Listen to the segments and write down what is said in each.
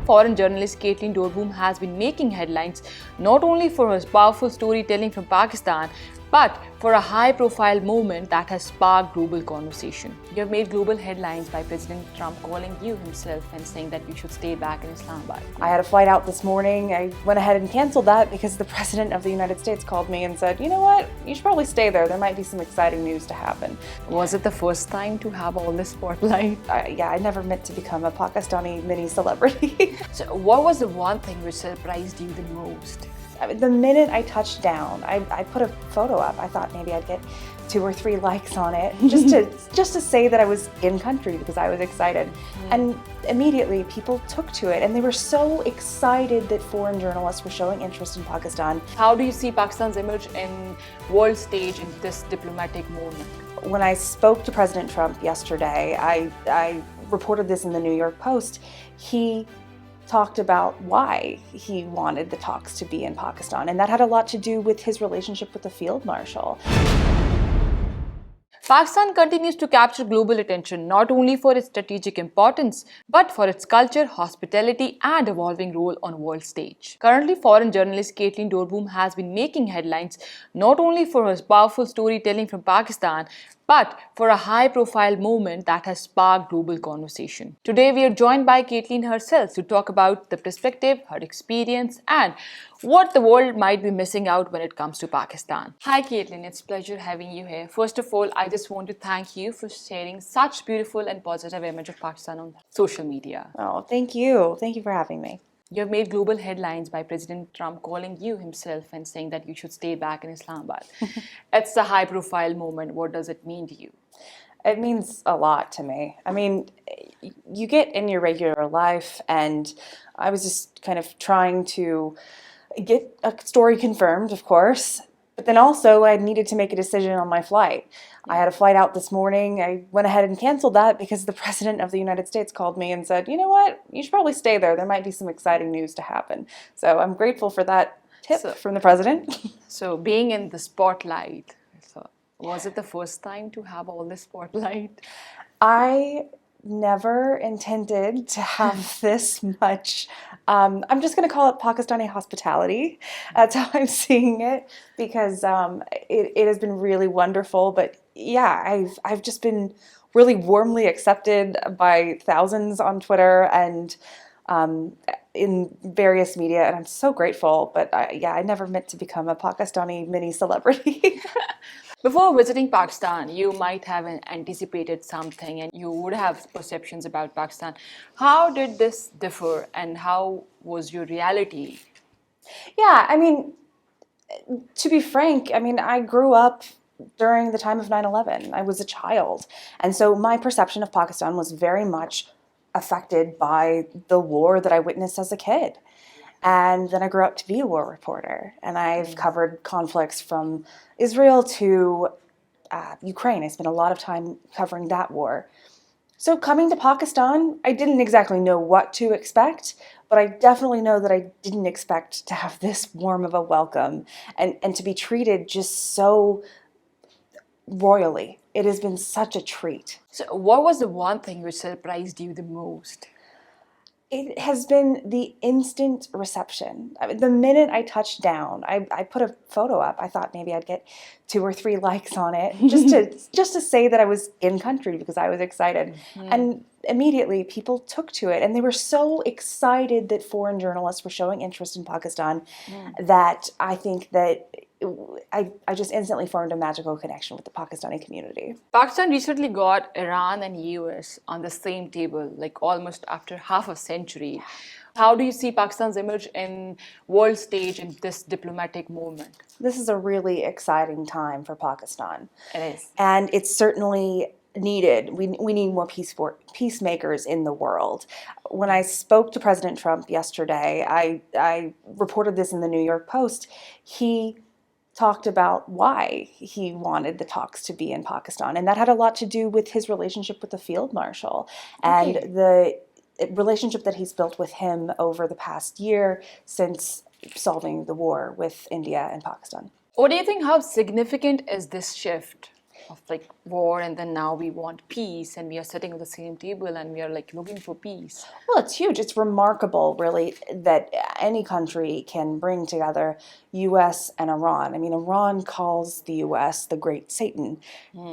foreign journalist Caitlin Doornbos has been making headlines not only for her powerful storytelling from Pakistan, but for a high-profile moment that has sparked global conversation. You have made global headlines by President Trump calling you himself and saying that you should stay back in Islamabad. I had a flight out this morning. I went ahead and canceled that because the President of the United States called me and said, you know what, you should probably stay there. There might be some exciting news to happen. Was it the first time to have all this spotlight? Yeah, I never meant to become a Pakistani mini celebrity. So what was the one thing which surprised you the most? The minute I touched down, I put a photo up. I thought maybe I'd get 2 or 3 likes on it just to say that I was in country because I was excited. And immediately people took to it and they were so excited that foreign journalists were showing interest in Pakistan. How do you see Pakistan's image in world stage in this diplomatic moment? When I spoke to President Trump yesterday, I reported this in the New York Post. He talked about why he wanted the talks to be in Pakistan, and that had a lot to do with his relationship with the field marshal. Pakistan continues to capture global attention not only for its strategic importance, but for its culture, hospitality, and evolving role on world stage. Currently, foreign journalist Caitlin Doornbos has been making headlines not only for her powerful storytelling from Pakistan, but for a high-profile moment that has sparked global conversation. Today, we are joined by Caitlin herself to talk about the perspective, her experience, and what the world might be missing out when it comes to Pakistan. Hi Caitlin, it's a pleasure having you here. First of all, I just want to thank you for sharing such beautiful and positive image of Pakistan on social media. Oh, thank you. Thank you for having me. You have made global headlines by President Trump calling you himself and saying that you should stay back in Islamabad. It's a high-profile moment. What does it mean to you? It means a lot to me. I mean, you get in your regular life, and I was just kind of trying to get a story confirmed, of course, but then also I needed to make a decision on my flight. I had a flight out this morning. I went ahead and canceled that because the President of the United States called me and said, you know what, you should probably stay there. There might be some exciting news to happen. So I'm grateful for that tip from the President. So being in the spotlight, was it the first time to have all this spotlight? I never intended to have this much. I'm just going to call it Pakistani hospitality. That's how I'm seeing it, because it has been really wonderful. But yeah, I've just been really warmly accepted by thousands on Twitter and in various media, and I'm so grateful. But I never meant to become a Pakistani mini celebrity. Before visiting Pakistan, you might have anticipated something and you would have perceptions about Pakistan. How did this differ and how was your reality? Yeah, I mean, to be frank, I mean, I grew up during the time of 9/11. I was a child. And so my perception of Pakistan was very much affected by the war that I witnessed as a kid. And then I grew up to be a war reporter, and I've covered conflicts from Israel to Ukraine. I spent a lot of time covering that war. So coming to Pakistan, I didn't exactly know what to expect, but I definitely know that I didn't expect to have this warm of a welcome and to be treated just so royally. It has been such a treat. So what was the one thing which surprised you the most? It has been the instant reception. I mean, the minute I touched down, I put a photo up. I thought maybe I'd get 2 or 3 likes on it just to say that I was in country because I was excited. And immediately people took to it, and they were so excited that foreign journalists were showing interest in Pakistan that I think that I just instantly formed a magical connection with the Pakistani community. Pakistan recently got Iran and US on the same table, like almost after half a century. How do you see Pakistan's image in world stage in this diplomatic moment? This is a really exciting time for Pakistan. It is. And it's certainly needed. We need more peacemakers in the world. When I spoke to President Trump yesterday, I reported this in the New York Post. He talked about why he wanted the talks to be in Pakistan, and that had a lot to do with his relationship with the field marshal and the relationship that he's built with him over the past year since solving the war with India and Pakistan. What do you think, how significant is this shift? of like war, and then now we want peace, and we are sitting at the same table and we are like looking for peace. Well, it's huge. It's remarkable, really, that any country can bring together U.S. and Iran. I mean, Iran calls the U.S. the Great Satan.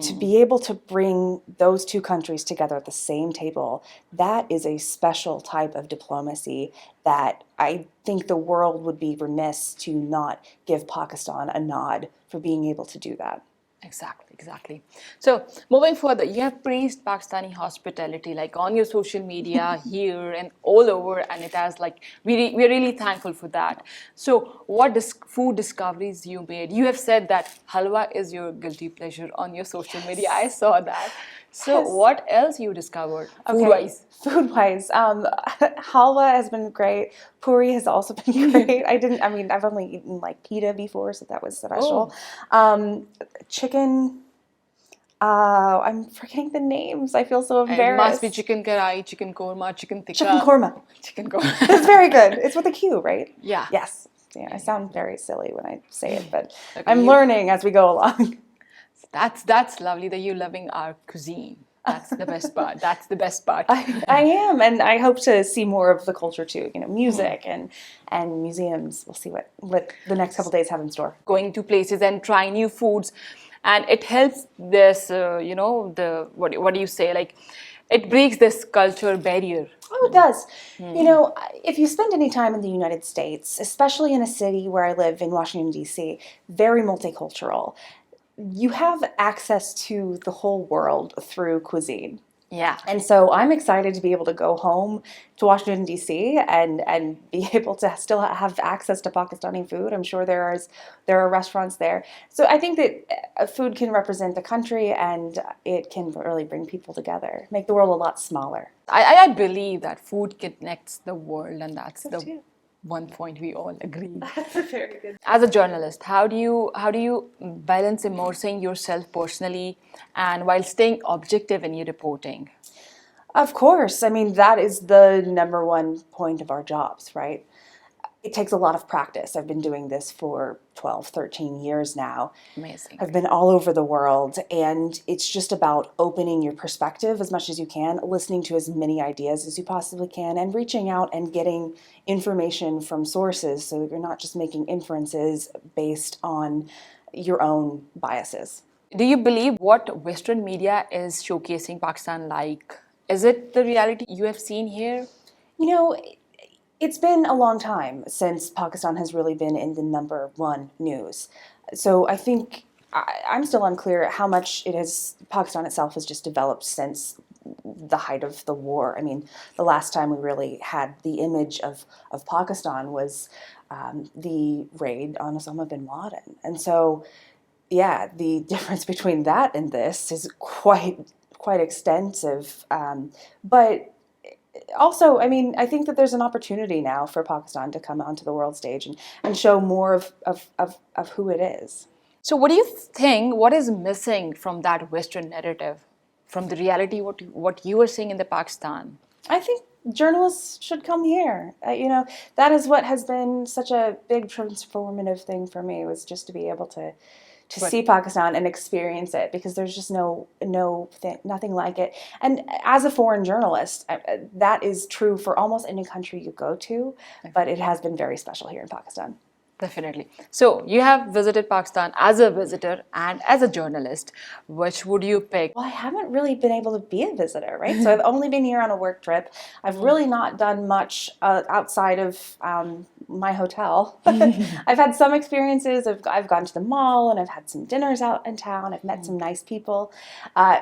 To be able to bring those two countries together at the same table, that is a special type of diplomacy that I think the world would be remiss to not give Pakistan a nod for being able to do that. Exactly. So moving further, you have praised Pakistani hospitality like on your social media here and all over, and it has like we're really thankful for that. So what food discoveries you made? You have said that halwa is your guilty pleasure on your social media. I saw that. So Yes. what else you discovered food-wise? Food-wise, halwa has been great. Puri has also been great. I've only eaten like pita before, so that was special. Chicken, I'm forgetting the names. I feel so It must be embarrassed. chicken karai, chicken korma, chicken tikka. Chicken korma. Chicken korma. It's very good. It's with a Q, right? Yeah. Yes. Yeah, I sound very silly when I say it, but Okay, I'm learning as we go along. That's lovely that you're loving our cuisine. That's the best part. That's the best part. I am, and I hope to see more of the culture too. Music and museums. We'll see what the next couple days have in store. Going to places and trying new foods, and it helps this. The what do you say? Like, it breaks this culture barrier. Oh, it does. If you spend any time in the United States, especially in a city where I live in Washington, D.C., very multicultural, you have access to the whole world through cuisine. Yeah. And so I'm excited to be able to go home to Washington, D.C. and be able to still have access to Pakistani food. I'm sure there are restaurants there. So I think that food can represent the country, and it can really bring people together, make the world a lot smaller. I believe that food connects the world, and that's the too. one point we all agree. That's a very good. As a journalist, how do you balance immersing yourself personally and while staying objective in your reporting? Of course. I mean, that is the number one point of our jobs, right? It takes a lot of practice. I've been doing this for 12, 13 years now. Amazing. I've been all over the world, and it's just about opening your perspective as much as you can, listening to as many ideas as you possibly can, and reaching out and getting information from sources so that you're not just making inferences based on your own biases. Do you believe what Western media is showcasing Pakistan like? Is it the reality you have seen here? It's been a long time since Pakistan has really been in the number one news. So I think I'm still unclear how much Pakistan itself has just developed since the height of the war. I mean, the last time we really had the image of Pakistan was the raid on Osama bin Laden. And so, yeah, the difference between that and this is quite extensive. But also, I mean, I think that there's an opportunity now for Pakistan to come onto the world stage and show more of who it is. So what do you think, what is missing from that Western narrative, from the reality, what you are seeing in the Pakistan? I think journalists should come here. That is what has been such a big transformative thing for me, was just to be able to see Pakistan and experience it, because there's just nothing like it. And as a foreign journalist, that is true for almost any country you go to, but it has been very special here in Pakistan. Definitely. So you have visited Pakistan as a visitor and as a journalist. Which would you pick? Well, I haven't really been able to be a visitor, right? So I've only been here on a work trip. I've really not done much outside of my hotel. I've had some experiences. I've gone to the mall, and I've had some dinners out in town. I've met some nice people.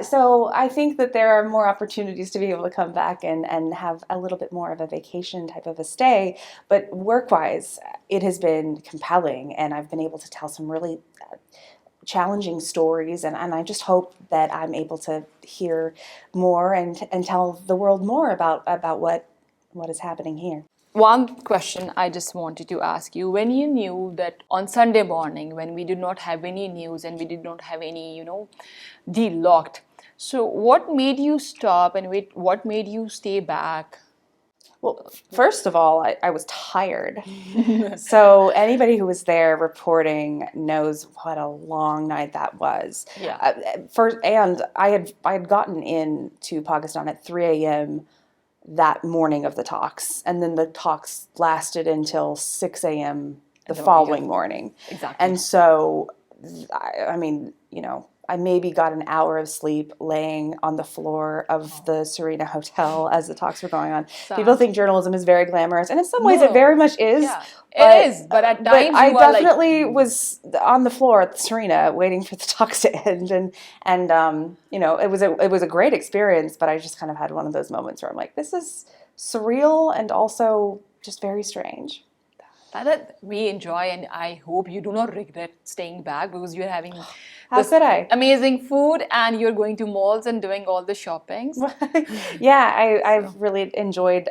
So I think that there are more opportunities to be able to come back and have a little bit more of a vacation type of a stay. But work-wise, it has been compelling, and I've been able to tell some really challenging stories, and I just hope that I'm able to hear more and tell the world more about what is happening here. One question I just wanted to ask you: when you knew that on Sunday morning, when we did not have any news and we did not have any, deal locked, so what made you stop and wait? What made you stay back? Well, first of all, I was tired. So anybody who was there reporting knows what a long night that was. Yeah. And I had gotten into Pakistan at 3 a.m. that morning of the talks, and then the talks lasted until 6 a.m. the following morning. Exactly. And so, I mean, I maybe got an hour of sleep laying on the floor of the Serena Hotel as the talks were going on. People think journalism is very glamorous, and in some ways it very much is. Yeah, it is, but at times I you are definitely was on the floor at the Serena waiting for the talks to end, and it was a great experience. But I just kind of had one of those moments where I'm like, this is surreal and also just very strange. that we enjoy, and I hope you do not regret staying back, because you're having How could I? amazing food and you're going to malls and doing all the shoppings. Yeah, I've really enjoyed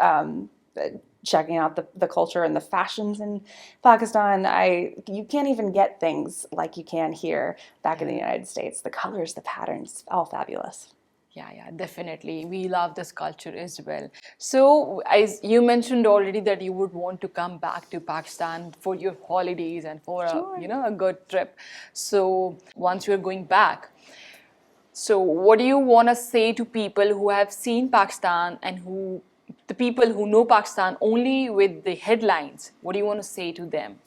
checking out the culture and the fashions in Pakistan. You can't even get things like you can here back in the United States. The colors, the patterns, all fabulous. Yeah, definitely. We love this culture as well. So, as you mentioned already that you would want to come back to Pakistan for your holidays and for a good trip. So, once you're going back, so what do you want to say to people who have seen Pakistan and the people who know Pakistan only with the headlines? What do you want to say to them?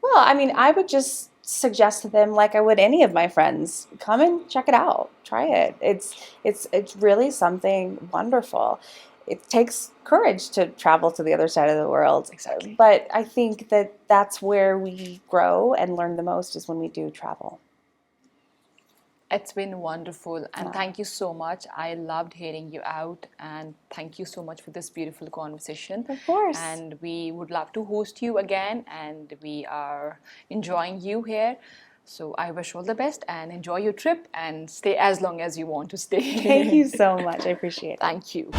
Well, I mean, I would just suggest to them, like I would any of my friends, come and check it out. Try it. It's really something wonderful. It takes courage to travel to the other side of the world. Exactly. But I think that that's where we grow and learn the most, is when we do travel. It's been wonderful, and thank you so much. I loved hearing you out, and thank you so much for this beautiful conversation. Of course. And we would love to host you again, and we are enjoying you here. So I wish all the best and enjoy your trip and stay as long as you want to stay. Thank you so much. I appreciate it. Thank you.